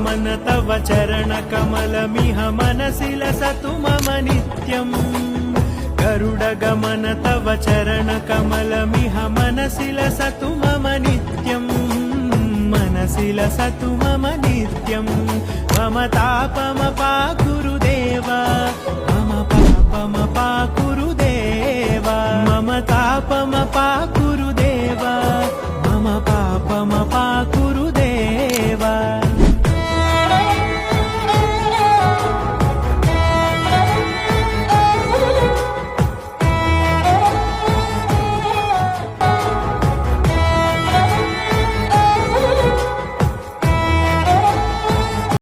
गमन तव चरणकमलमिह मनसि लसतु मम नित्यम् गरुडगमन तव चरणकमलमिह मनसि लसतु मम नित्यम् मनसि लसतु मम नित्यम् मम ताप